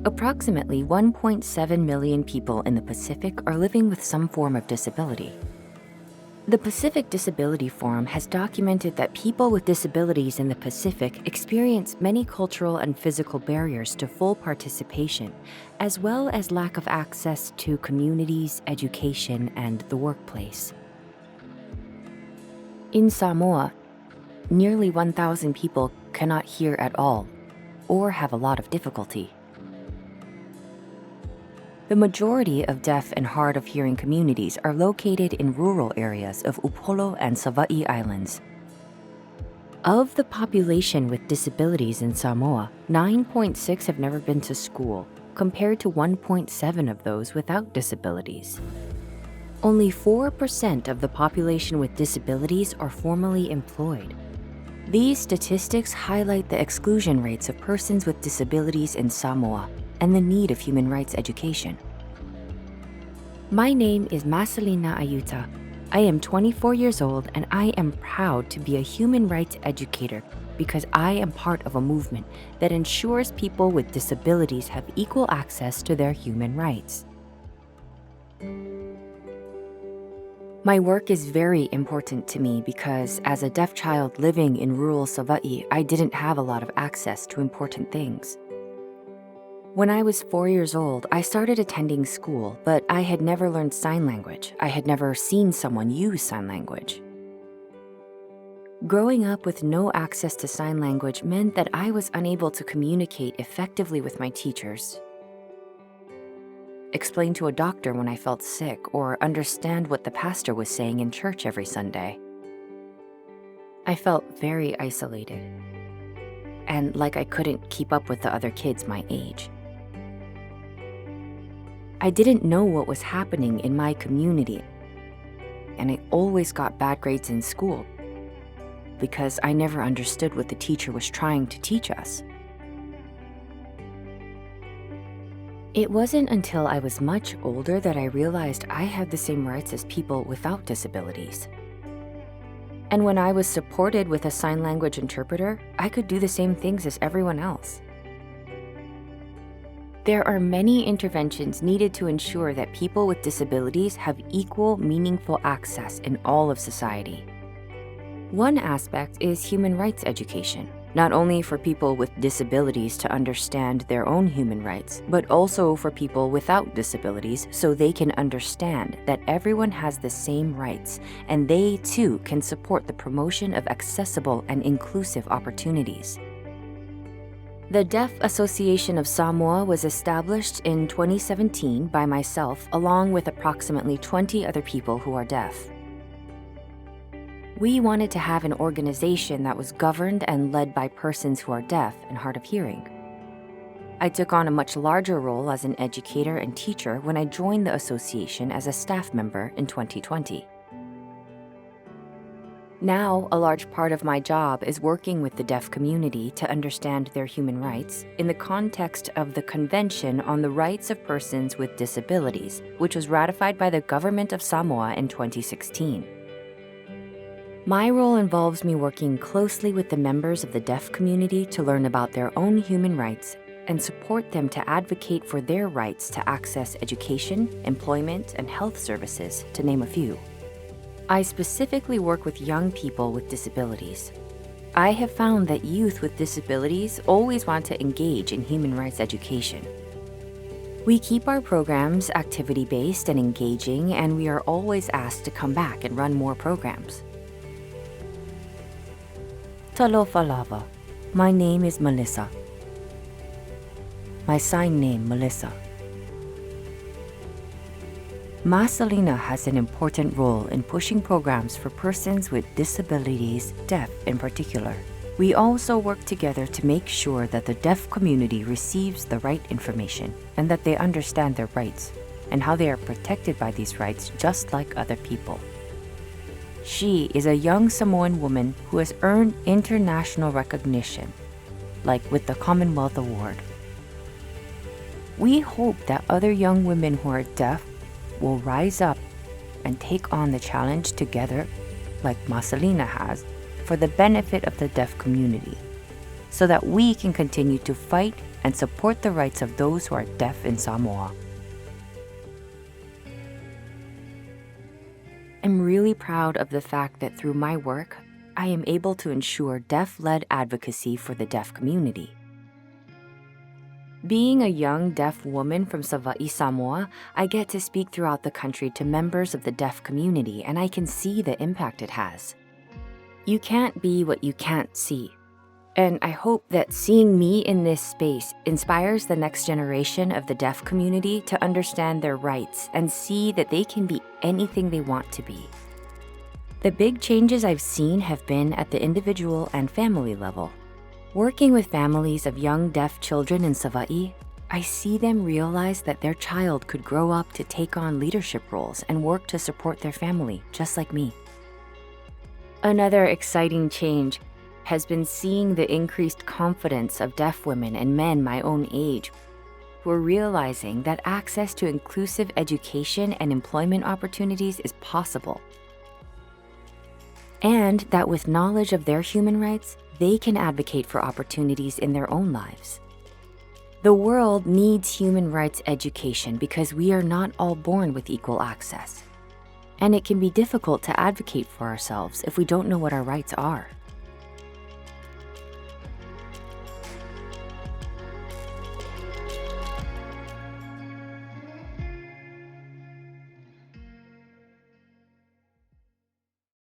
Approximately 1.7 million people in the Pacific are living with some form of disability. The Pacific Disability Forum has documented that people with disabilities in the Pacific experience many cultural and physical barriers to full participation, as well as lack of access to communities, education, and the workplace. In Samoa, nearly 1,000 people cannot hear at all or have a lot of difficulty. The majority of deaf and hard of hearing communities are located in rural areas of Upolu and Savaii Islands. Of the population with disabilities in Samoa, 9.6 have never been to school, compared to 1.7 of those without disabilities. Only 4% of the population with disabilities are formally employed. These statistics highlight the exclusion rates of persons with disabilities in Samoa and the need of human rights education. My name is Maselina Ayuta. I am 24 years old and I am proud to be a human rights educator because I am part of a movement that ensures people with disabilities have equal access to their human rights. My work is very important to me because as a deaf child living in rural Savaii, I didn't have a lot of access to important things. When I was 4 years old, I started attending school, but I had never learned sign language. I had never seen someone use sign language. Growing up with no access to sign language meant that I was unable to communicate effectively with my teachers, explain to a doctor when I felt sick, or understand what the pastor was saying in church every Sunday. I felt very isolated and like I couldn't keep up with the other kids my age. I didn't know what was happening in my community, and I always got bad grades in school because I never understood what the teacher was trying to teach us. It wasn't until I was much older that I realized I had the same rights as people without disabilities. And when I was supported with a sign language interpreter, I could do the same things as everyone else. There are many interventions needed to ensure that people with disabilities have equal, meaningful access in all of society. One aspect is human rights education, not only for people with disabilities to understand their own human rights, but also for people without disabilities so they can understand that everyone has the same rights and they too can support the promotion of accessible and inclusive opportunities. The Deaf Association of Samoa was established in 2017 by myself along with approximately 20 other people who are deaf. We wanted to have an organization that was governed and led by persons who are deaf and hard of hearing. I took on a much larger role as an educator and teacher when I joined the association as a staff member in 2020. Now, a large part of my job is working with the deaf community to understand their human rights in the context of the Convention on the Rights of Persons with Disabilities, which was ratified by the government of Samoa in 2016. My role involves me working closely with the members of the deaf community to learn about their own human rights and support them to advocate for their rights to access education, employment, and health services, to name a few. I specifically work with young people with disabilities. I have found that youth with disabilities always want to engage in human rights education. We keep our programs activity-based and engaging, and we are always asked to come back and run more programs. Talofa lava. My name is Melissa. My sign name, Melissa. Maselina has an important role in pushing programs for persons with disabilities, deaf in particular. We also work together to make sure that the deaf community receives the right information and that they understand their rights and how they are protected by these rights just like other people. She is a young Samoan woman who has earned international recognition, like with the Commonwealth Award. We hope that other young women who are deaf will rise up and take on the challenge together, like Maselina has, for the benefit of the deaf community, so that we can continue to fight and support the rights of those who are deaf in Samoa. I'm really proud of the fact that through my work, I am able to ensure deaf-led advocacy for the deaf community. Being a young deaf woman from Savaii, Samoa, I get to speak throughout the country to members of the deaf community, and I can see the impact it has. You can't be what you can't see. And I hope that seeing me in this space inspires the next generation of the deaf community to understand their rights and see that they can be anything they want to be. The big changes I've seen have been at the individual and family level. Working with families of young deaf children in Savaii, I see them realize that their child could grow up to take on leadership roles and work to support their family, just like me. Another exciting change has been seeing the increased confidence of deaf women and men my own age who are realizing that access to inclusive education and employment opportunities is possible. And that with knowledge of their human rights, they can advocate for opportunities in their own lives. The world needs human rights education because we are not all born with equal access. And it can be difficult to advocate for ourselves if we don't know what our rights are.